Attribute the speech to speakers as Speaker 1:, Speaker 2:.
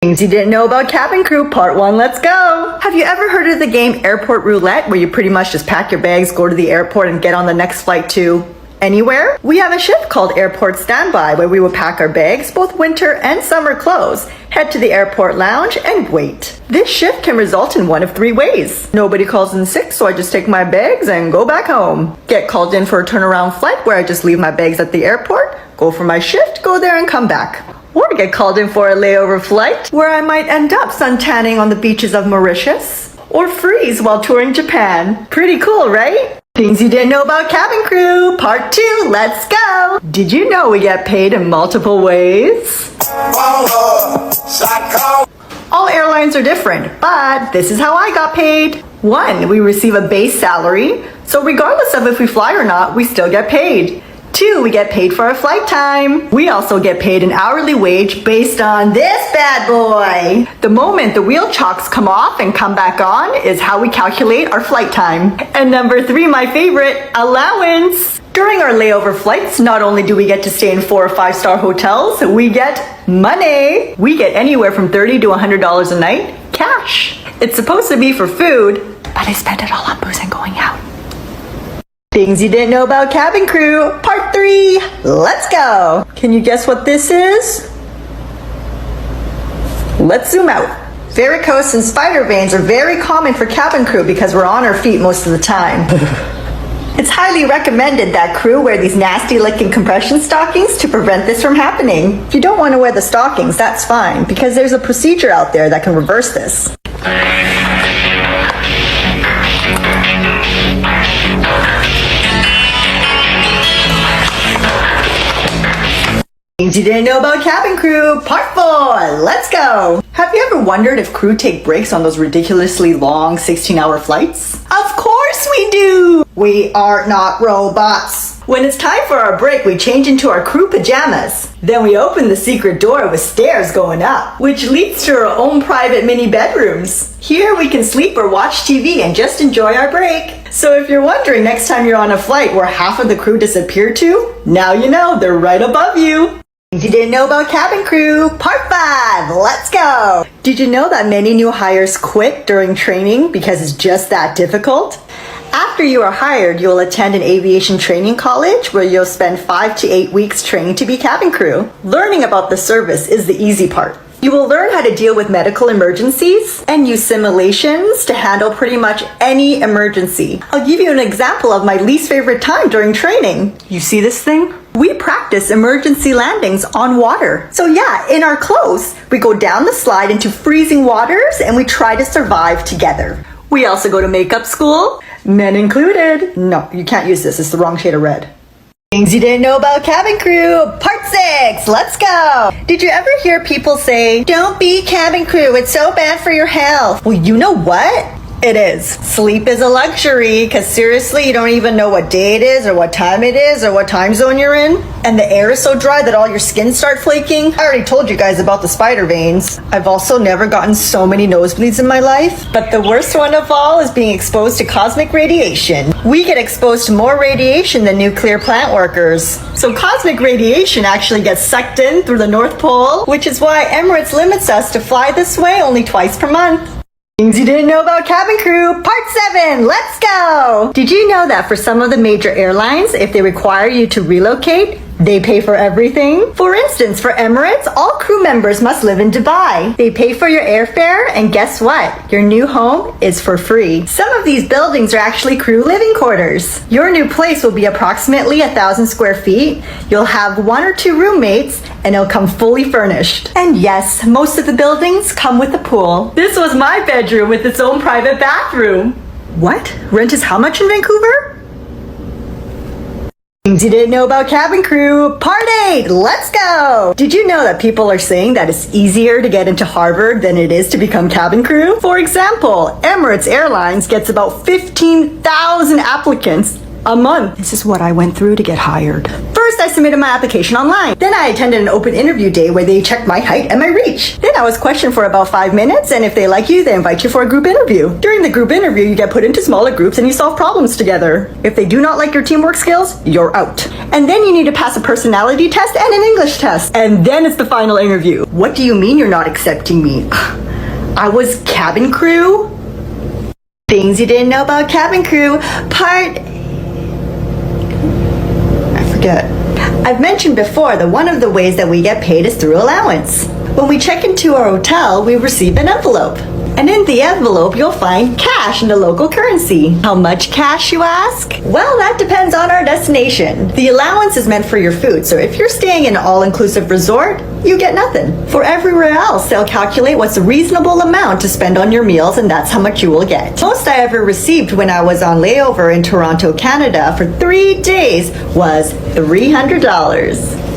Speaker 1: Things you didn't know about cabin crew, part 1, let's go! Have you ever heard of the game Airport Roulette, where you pretty much just pack your bags, go to the airport, and get on the next flight to anywhere? We have a shift called Airport Standby, where we will pack our bags, both winter and summer clothes, head to the airport lounge, and wait. This shift can result in one of 3 ways. Nobody calls in sick, so I just take my bags and go back home. Get called in for a turnaround flight, where I just leave my bags at the airport, go for my shift, go there and come back. Or get called in for a layover flight, where I might end up suntanning on the beaches of Mauritius, or freeze while touring Japan. Pretty cool, right? Things you didn't know about cabin crew, part 2, let's go! Did you know we get paid in multiple ways? All airlines are different, but this is how I got paid. 1, we receive a base salary, so regardless of if we fly or not, we still get paid. 2, we get paid for our flight time. We also get paid an hourly wage based on this bad boy. The moment the wheel chocks come off and come back on is how we calculate our flight time. And number 3, my favorite, allowance. During our layover flights, not only do we get to stay in 4 or 5-star hotels, we get money. We get anywhere from $30 to $100 a night, cash. It's supposed to be for food, but I spend it all on booze and going out. Things you didn't know about cabin crew, part 3, let's go! Can you guess what this is? Let's zoom out. Varicose and spider veins are very common for cabin crew because we're on our feet most of the time. It's highly recommended that crew wear these nasty looking compression stockings to prevent this from happening. If you don't want to wear the stockings, that's fine, because there's a procedure out there that can reverse this. Things you didn't know about cabin crew, part 4, let's go! Have you ever wondered if crew take breaks on those ridiculously long 16-hour flights? Of course we do! We are not robots. When it's time for our break, we change into our crew pajamas. Then we open the secret door with stairs going up, which leads to our own private mini bedrooms. Here we can sleep or watch TV and just enjoy our break. So if you're wondering next time you're on a flight where half of the crew disappear to, now you know, they're right above you. Things you didn't know about cabin crew, part 5, let's go! Did you know that many new hires quit during training because it's just that difficult? After you are hired, you'll attend an aviation training college where you'll spend 5 to 8 weeks training to be cabin crew. Learning about the service is the easy part. You will learn how to deal with medical emergencies and use simulations to handle pretty much any emergency. I'll give you an example of my least favorite time during training. You see this thing? We practice emergency landings on water. So yeah, in our clothes, we go down the slide into freezing waters and we try to survive together. We also go to makeup school, men included. No, you can't use this, it's the wrong shade of red. Things you didn't know about cabin crew, part 6, let's go! Did you ever hear people say, don't be cabin crew, it's so bad for your health? Well, you know what? It is. Sleep is a luxury, because seriously, you don't even know what day it is, or what time it is, or what time zone you're in. And the air is so dry that all your skin start flaking. I already told you guys about the spider veins. I've also never gotten so many nosebleeds in my life. But the worst one of all is being exposed to cosmic radiation. We get exposed to more radiation than nuclear plant workers. So cosmic radiation actually gets sucked in through the North Pole, which is why Emirates limits us to fly this way only twice per month. Things you didn't know about cabin crew, part 7, let's go! Did you know that for some of the major airlines, if they require you to relocate, they pay for everything? For instance, for Emirates, all crew members must live in Dubai. They pay for your airfare, and guess what? Your new home is for free. Some of these buildings are actually crew living quarters. Your new place will be approximately 1,000 square feet. You'll have 1 or 2 roommates, and it'll come fully furnished. And yes, most of the buildings come with a pool. This was my bedroom with its own private bathroom. What? Rent is how much in Vancouver? Things you didn't know about cabin crew, part 8, let's go! Did you know that people are saying that it's easier to get into Harvard than it is to become cabin crew? For example, Emirates Airlines gets about 15,000 applicants a month. This is what I went through to get hired. For First, I submitted my application online. Then I attended an open interview day where they checked my height and my reach. Then I was questioned for about 5 minutes, and if they like you, they invite you for a group interview. During the group interview, you get put into smaller groups and you solve problems together. If they do not like your teamwork skills, you're out. And then you need to pass a personality test and an English test. And then it's the final interview. What do you mean you're not accepting me? I was cabin crew? Things you didn't know about cabin crew, I forget. I've mentioned before that one of the ways that we get paid is through allowance. When we check into our hotel, we receive an envelope. And in the envelope, you'll find cash in the local currency. How much cash, you ask? Well, that depends on our destination. The allowance is meant for your food, so if you're staying in an all-inclusive resort, you get nothing. For everywhere else, they'll calculate what's a reasonable amount to spend on your meals, and that's how much you will get. Most I ever received when I was on layover in Toronto, Canada for 3 days was $300.